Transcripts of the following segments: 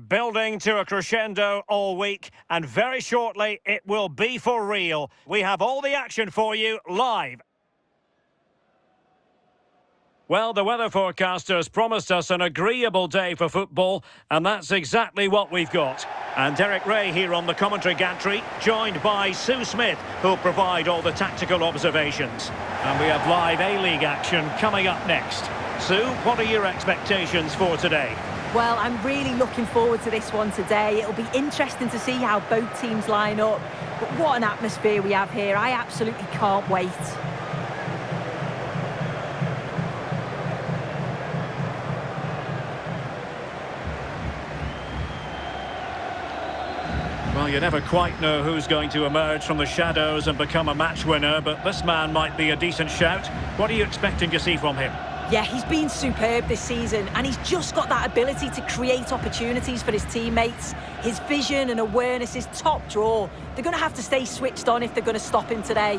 Building to a crescendo all week, and very shortly it will be for real. We have all the action for you live. Well, the weather forecasters promised us an agreeable day for football, and that's exactly what we've got. And Derek Ray here on the commentary gantry, joined by Sue Smith, who'll provide all the tactical observations. And we have live A-League action coming up next. Sue, what are your expectations for today? Well, I'm really looking forward to this one today. It'll be interesting to see how both teams line up. But what an atmosphere we have here. I absolutely can't wait. Well, you never quite know who's going to emerge from the shadows and become a match winner, but this man might be a decent shout. What are you expecting to see from him? Yeah, he's been superb this season, and he's just got that ability to create opportunities for his teammates. His vision and awareness is top draw. They're going to have to stay switched on if they're going to stop him today.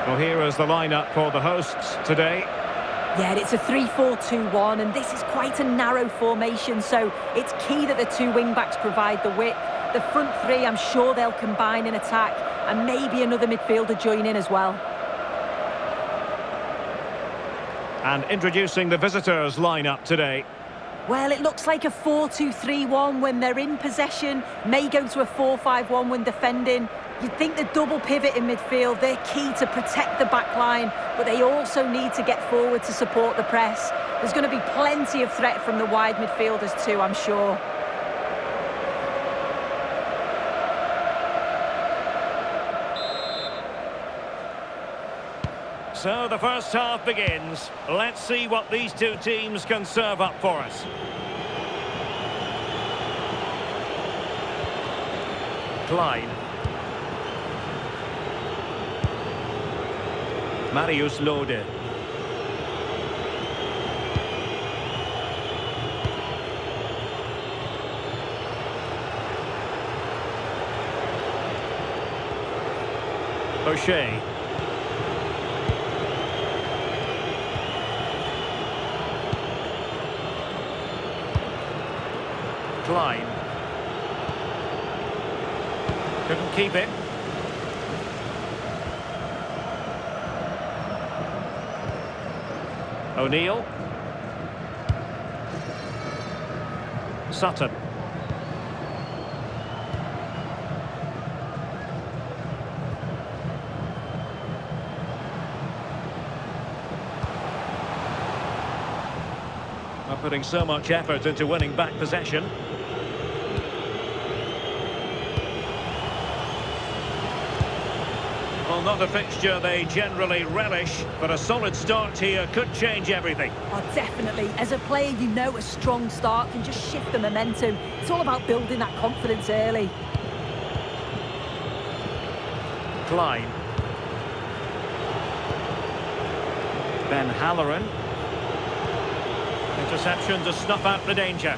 Well, here is the lineup for the hosts today. Yeah, it's a 3-4-2-1, and this is quite a narrow formation, so it's key that the two wing-backs provide the width. The front three, I'm sure they'll combine in attack, and maybe another midfielder join in as well. And introducing the visitors' lineup today. Well, it looks like a 4-2-3-1 when they're in possession, may go to a 4-5-1 when defending. You'd think the double pivot in midfield, they're key to protect the back line, but they also need to get forward to support the press. There's going to be plenty of threat from the wide midfielders too, I'm sure. So the first half begins. Let's see what these two teams can serve up for us. Klein. Marius Lode. O'Shea. Klein. Couldn't keep it. O'Neill. Sutton. Not putting so much effort into winning back possession. Well, not a fixture they generally relish, but a solid start here could change everything. Oh, definitely. As a player, you know a strong start can just shift the momentum. It's all about building that confidence early. Klein. Ben Halloran. Interception to snuff out the danger.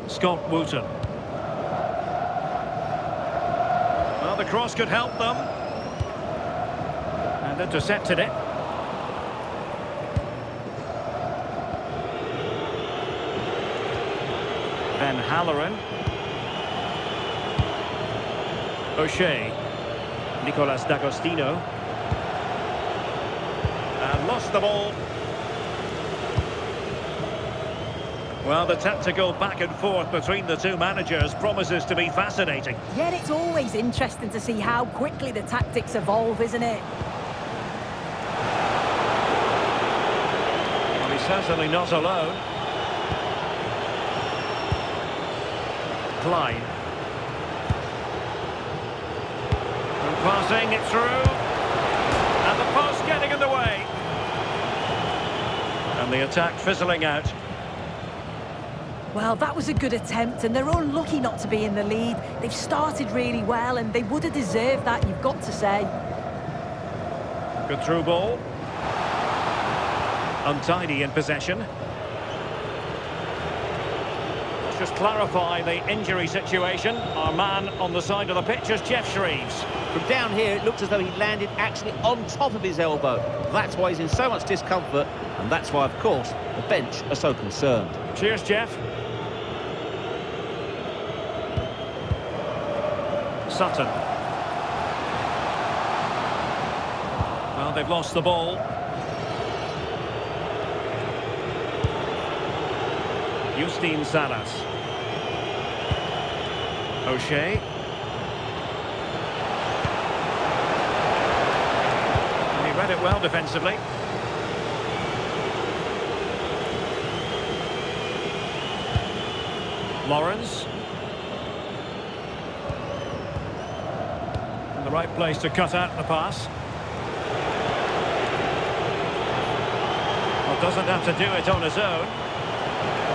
Scott Wooten. Well, the cross could help them. And intercepted it. Ben Halloran. O'Shea. Nicolas D'Agostino. And lost the ball. Well, the tactical back and forth between the two managers promises to be fascinating. Yeah, it's always interesting to see how quickly the tactics evolve, isn't it? Well, he's certainly not alone. Klein. And passing it through. And the post getting in the way. And the attack fizzling out. Well, that was a good attempt, and they're unlucky not to be in the lead. They've started really well, and they would have deserved that, you've got to say. Good through ball. Untidy in possession. Let's just clarify the injury situation. Our man on the side of the pitch is Jeff Shreves. From down here, it looked as though he landed actually on top of his elbow. That's why he's in so much discomfort, and that's why, of course, the bench are so concerned. Cheers, Jeff. Sutton. Well, they've lost the ball. Justine Salas. O'Shea. And he read it well defensively. Lawrence. In the right place to cut out the pass. Well, doesn't have to do it on his own.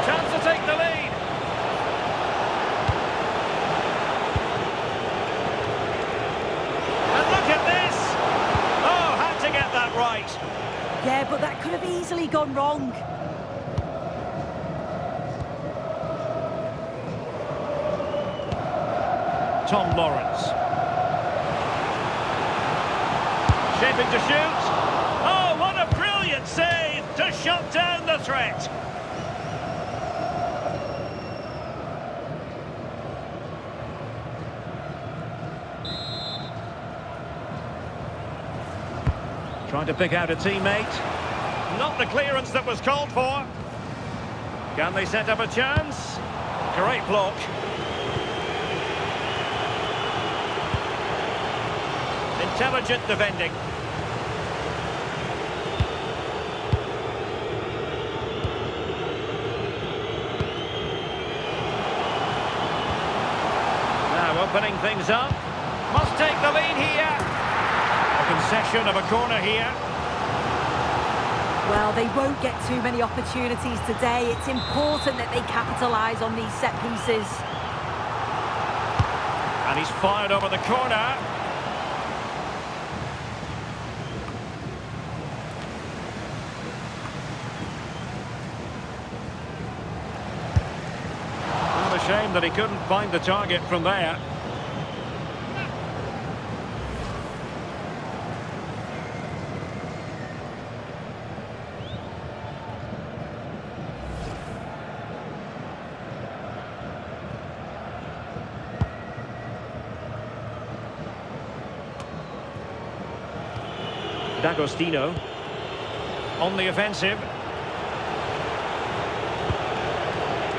Chance to take the lead. And look at this. Oh, had to get that right. Yeah, but that could have easily gone wrong. Tom Lawrence. Shaping to shoot. Oh, what a brilliant save to shut down the threat. Trying to pick out a teammate. Not the clearance that was called for. Can they set up a chance? Great block. Intelligent defending. Now opening things up. Must take the lead here. A concession of a corner here. Well, they won't get too many opportunities today. It's important that they capitalise on these set pieces. And he's fired over the corner. Well, a shame that he couldn't find the target from there. D'Agostino on the offensive.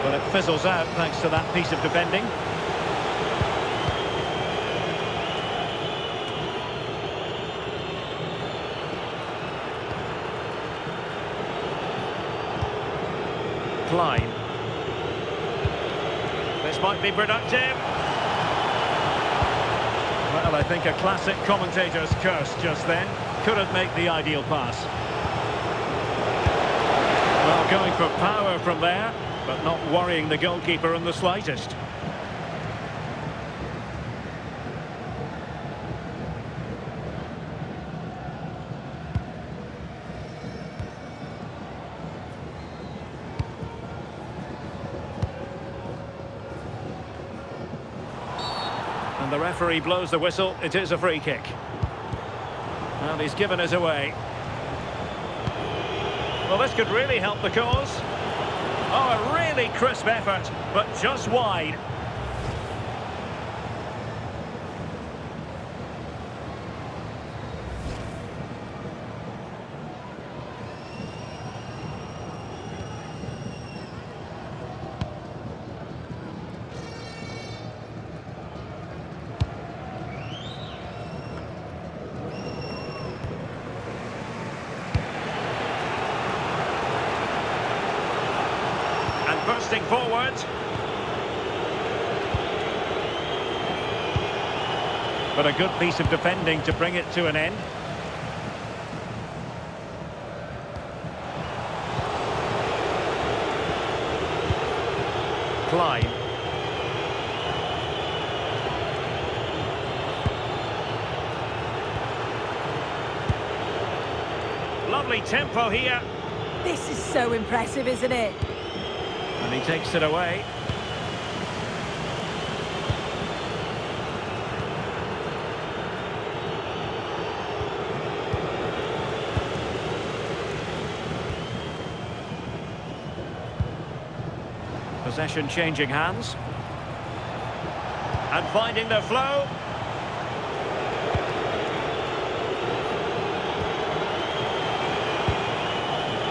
Well, it fizzles out thanks to that piece of defending. Klein. This might be productive. Well, I think a classic commentator's curse just then. Couldn't make the ideal pass. Well, going for power from there, but not worrying the goalkeeper in the slightest. And the referee blows the whistle. It is a free kick. And he's given us away. Well, this could really help the cause. Oh, a really crisp effort, but just wide. Bursting forward. But a good piece of defending to bring it to an end. decline. Lovely tempo here. This is so impressive, isn't it? And he takes it away. Possession changing hands. And finding the flow.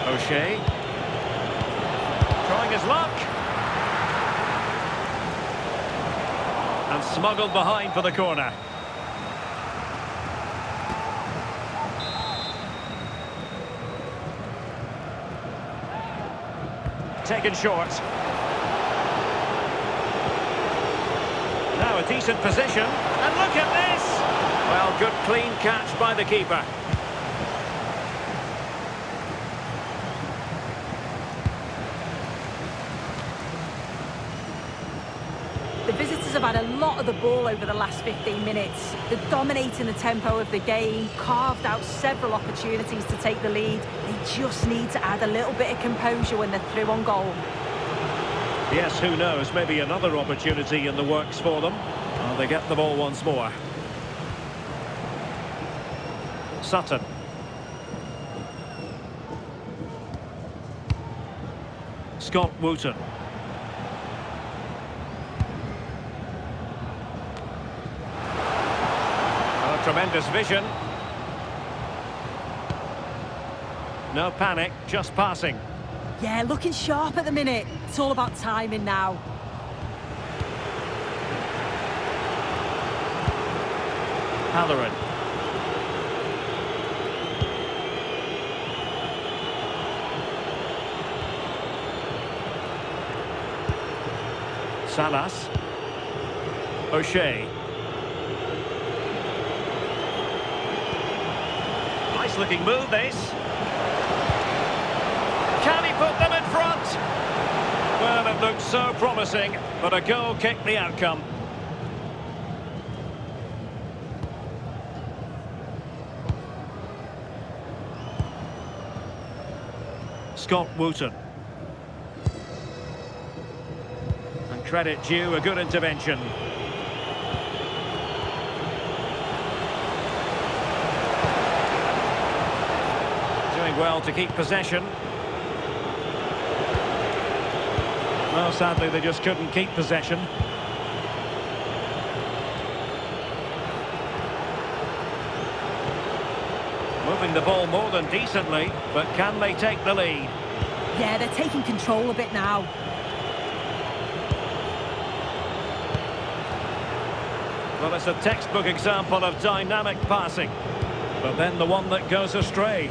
O'Shea. Trying his luck. And smuggled behind for the corner. Taken short. Now a decent position. And look at this! Well, good clean catch by the keeper. The visitors have had a lot of the ball over the last 15 minutes. They're dominating the tempo of the game, carved out several opportunities to take the lead. They just need to add a little bit of composure when they're through on goal. Yes, who knows, maybe another opportunity in the works for them. Well, they get the ball once more. Sutton. Scott Wooten. Oh, tremendous vision. No panic, just passing. Yeah, looking sharp at the minute. It's all about timing now. Halloran. Salas. O'Shea. Nice looking move, this. Can he put them in front? Well, it looked so promising, but a goal kicked the outcome. Scott Wooten. And credit due, a good intervention. Doing well to keep possession. Well, sadly, they just couldn't keep possession. Moving the ball more than decently, but can they take the lead? Yeah, they're taking control a bit now. Well, it's a textbook example of dynamic passing, but then the one that goes astray.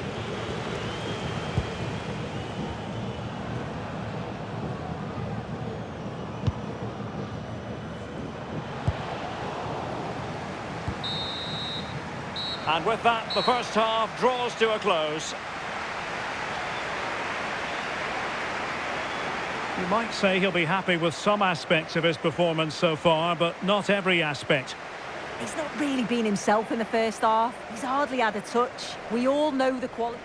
And with that, the first half draws to a close. You might say he'll be happy with some aspects of his performance so far, but not every aspect. He's not really been himself in the first half. He's hardly had a touch. We all know the quality.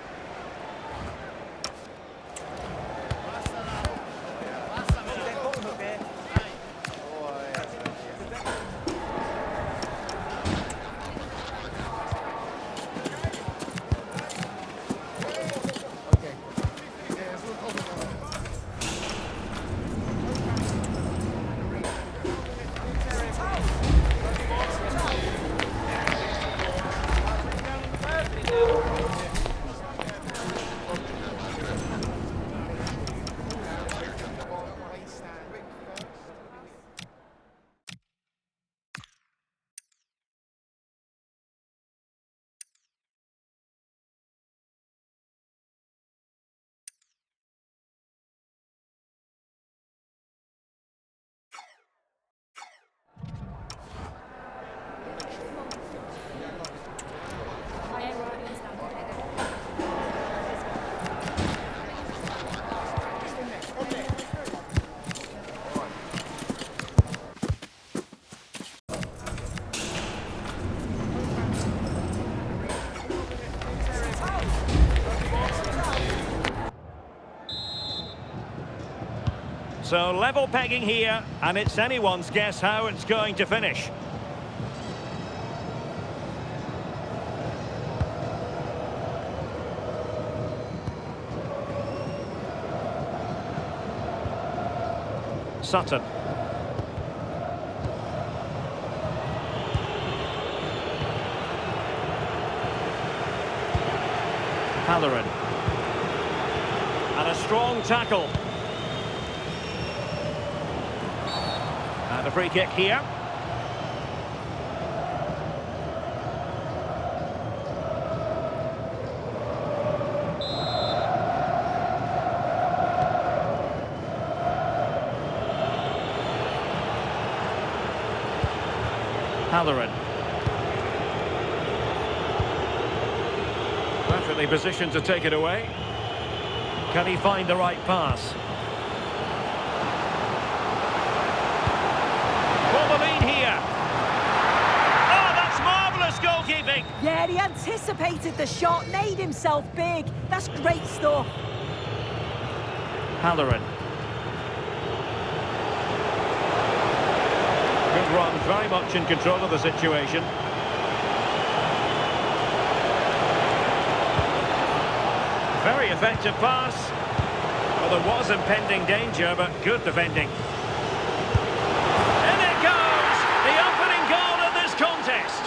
So level pegging here, and it's anyone's guess how it's going to finish. Sutton. Halloran. And a strong tackle. And a free kick here. Halloran. Perfectly positioned to take it away. Can he find the right pass? For the lead here. Oh, that's marvellous goalkeeping. Yeah, he anticipated the shot, made himself big. That's great stuff. Halloran. Good run, very much in control of the situation. Very effective pass. Well, there was impending danger, but good defending. In it goes! The opening goal of this contest.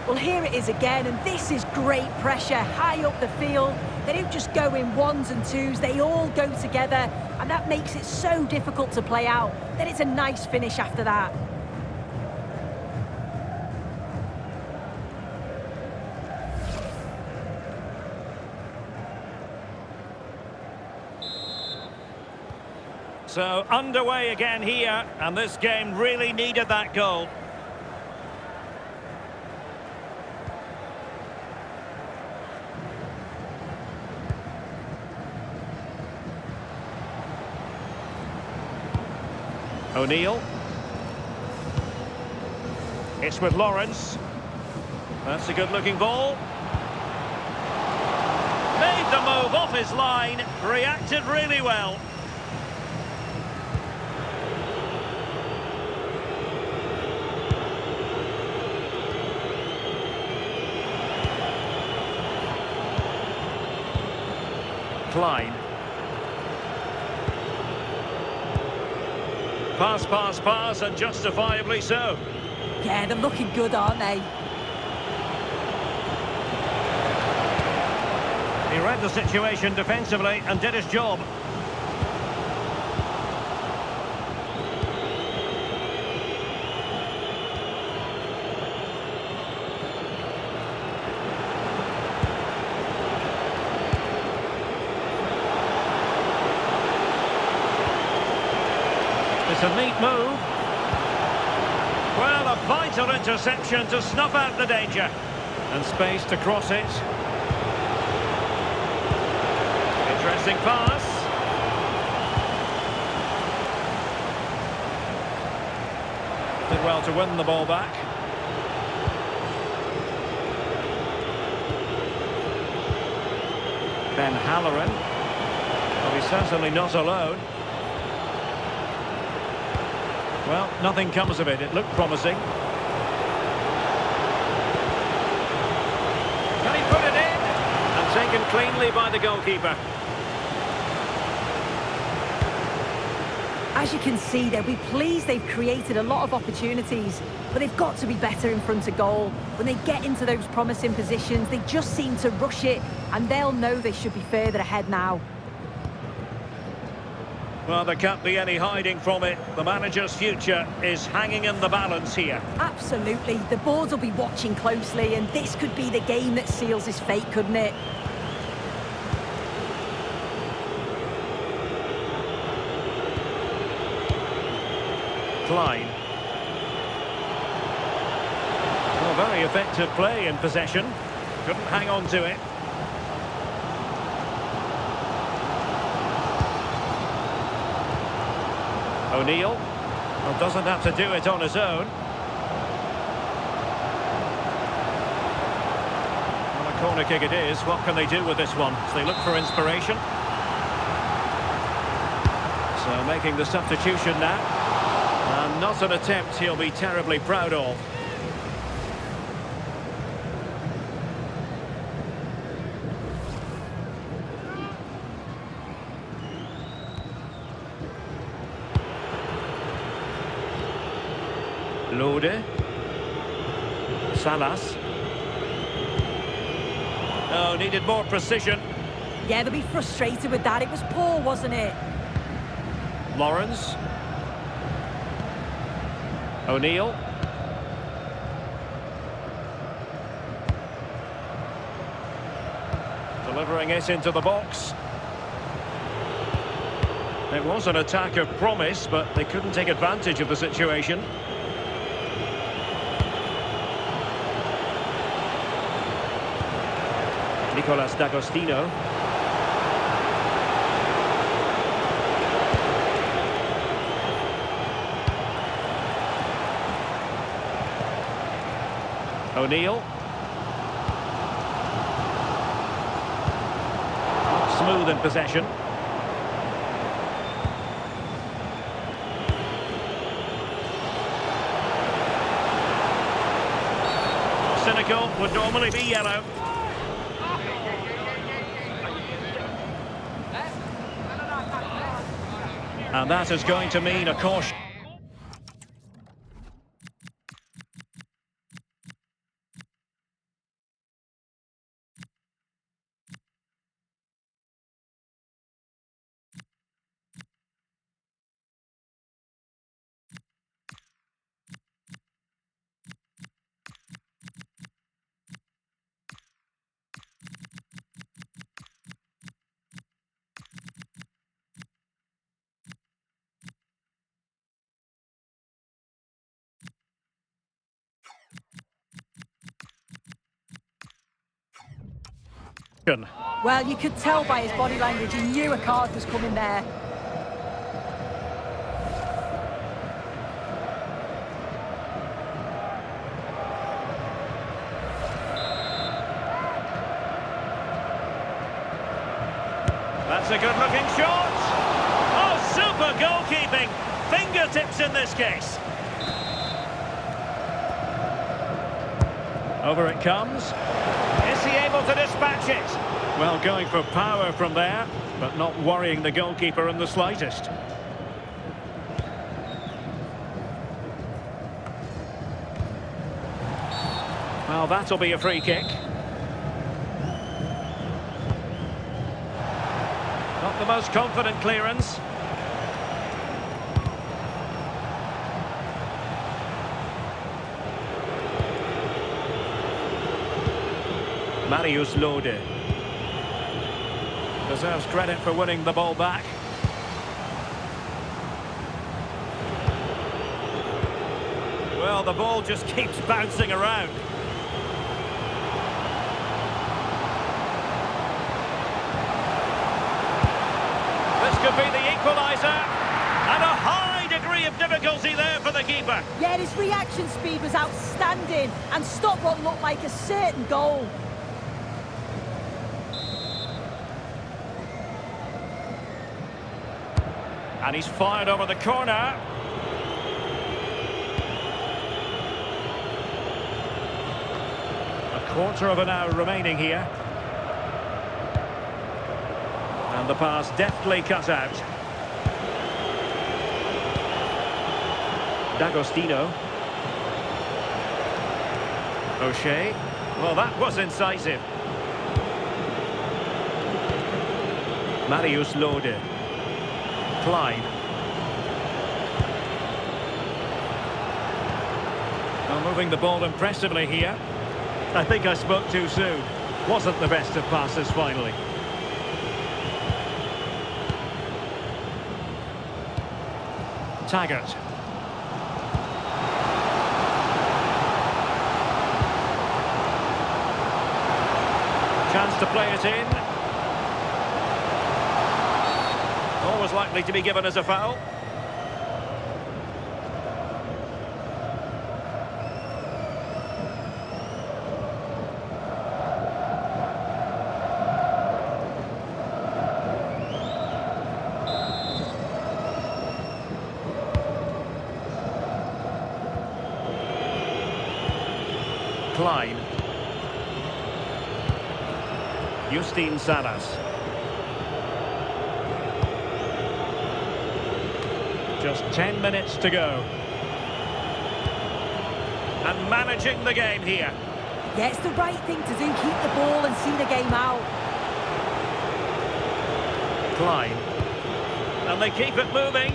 Well, here it is again, and this is great pressure, high up the field. They don't just go in ones and twos, they all go together, and that makes it so difficult to play out. Then it's a nice finish after that. So, underway again here, and this game really needed that goal. O'Neill. It's with Lawrence. That's a good-looking ball. Made the move off his line. Reacted really well. Klein. Pass, pass, pass, and justifiably so. Yeah, they're looking good, aren't they? He read the situation defensively and did his job. It's a neat move. Well, a vital interception to snuff out the danger. And space to cross it. Interesting pass. Did well to win the ball back. Ben Halloran. Well, he's certainly not alone. Well, nothing comes of it. It looked promising. Can he put it in? And taken cleanly by the goalkeeper. As you can see, they'll be pleased they've created a lot of opportunities, but they've got to be better in front of goal. When they get into those promising positions, they just seem to rush it, and they'll know they should be further ahead now. Well, there can't be any hiding from it. The manager's future is hanging in the balance here. Absolutely. The board will be watching closely, and this could be the game that seals his fate, couldn't it? Klein. Well, very effective play in possession. Couldn't hang on to it. O'Neill. Well, doesn't have to do it on his own. Well, a corner kick it is. What can they do with this one? So they look for inspiration. So making the substitution now. And not an attempt he'll be terribly proud of. Lode. Salas. Oh, needed more precision. Yeah, they'll be frustrated with that. It was poor, wasn't it? Lawrence. O'Neill. Delivering it into the box. It was an attack of promise, but they couldn't take advantage of the situation. Nicolas D'Agostino. O'Neill. Smooth in possession. Cynical, would normally be yellow. And that is going to mean a caution. Well, you could tell by his body language he knew a card was coming there. That's a good-looking shot. Oh, super goalkeeping. Fingertips in this case. Over it comes. Is he able to dispatch it? Well, going for power from there, but not worrying the goalkeeper in the slightest. Well, that'll be a free kick. Not the most confident clearance. Marius Lode deserves credit for winning the ball back. Well, the ball just keeps bouncing around. This could be the equaliser. And a high degree of difficulty there for the keeper. Yeah, his reaction speed was outstanding and stopped what looked like a certain goal. And he's fired over the corner. A quarter of an hour remaining here. And the pass deftly cut out. D'Agostino. O'Shea. Well, that was incisive. Marius Lode. Clyde. Well, moving the ball impressively here. I think I spoke too soon. Wasn't the best of passes finally. Taggart. Chance to play it in. Always likely to be given as a foul. Klein. Justine Salas. Just 10 minutes to go. And managing the game here. Yeah, it's the right thing to do. Keep the ball and see the game out. Klein. And they keep it moving.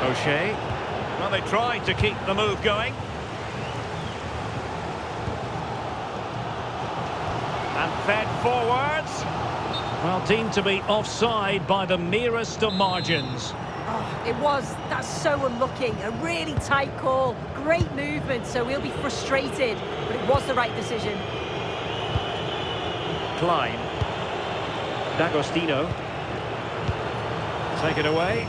O'Shea. Well, they tried to keep the move going. And fed forwards. Well, deemed to be offside by the merest of margins. Oh, it was. That's so unlucky. A really tight call. Great movement, so he'll be frustrated. But it was the right decision. Klein. D'Agostino. Take it away.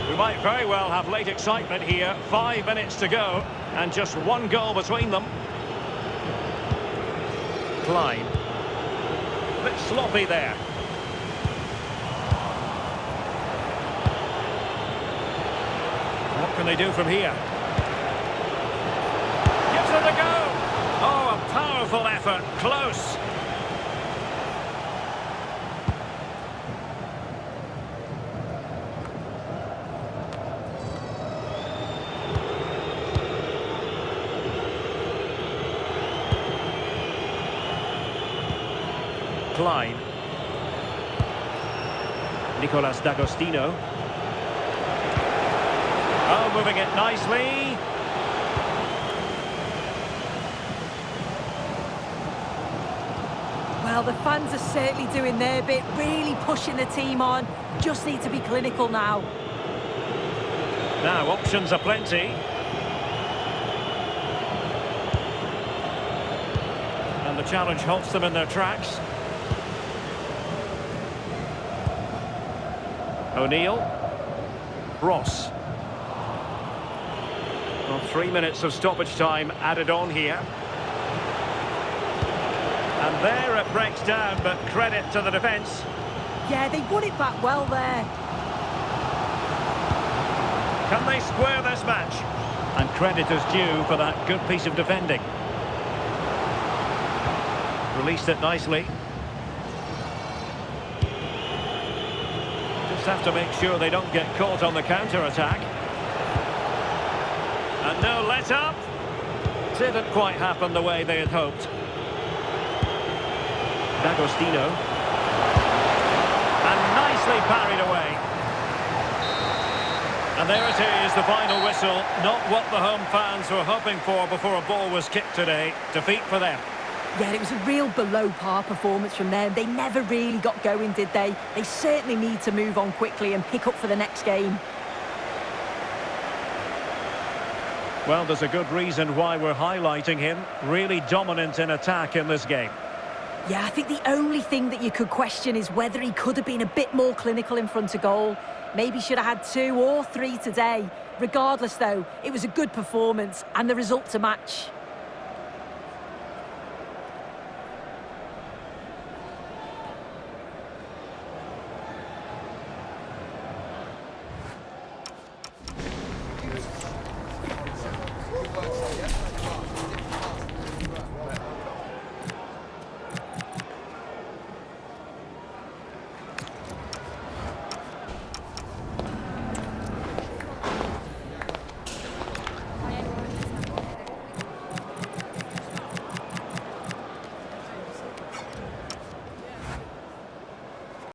We might very well have late excitement here. 5 minutes to go and just one goal between them. Klein. A bit sloppy there. What can they do from here? Gives it a go. Oh, a powerful effort. Close. Klein. Nicolas D'Agostino. Oh, moving it nicely. Well, the fans are certainly doing their bit, really pushing the team on. Just need to be clinical now. Now, options are plenty. And the challenge halts them in their tracks. O'Neill. Ross. Well, 3 minutes of stoppage time added on here. And there it breaks down, but credit to the defence. Yeah, they won it back well there. Can they square this match? And credit is due for that good piece of defending. Released it nicely. Just have to make sure they don't get caught on the counter-attack. And no let-up. Didn't quite happen the way they had hoped. D'Agostino. And nicely parried away. And there it is, the final whistle. Not what the home fans were hoping for before a ball was kicked today. Defeat for them. Yeah, it was a real below-par performance from them. They never really got going, did they? They certainly need to move on quickly and pick up for the next game. Well, there's a good reason why we're highlighting him. Really dominant in attack in this game. Yeah, I think the only thing that you could question is whether he could have been a bit more clinical in front of goal. Maybe should have had 2 or 3 today. Regardless, though, it was a good performance and the result to match.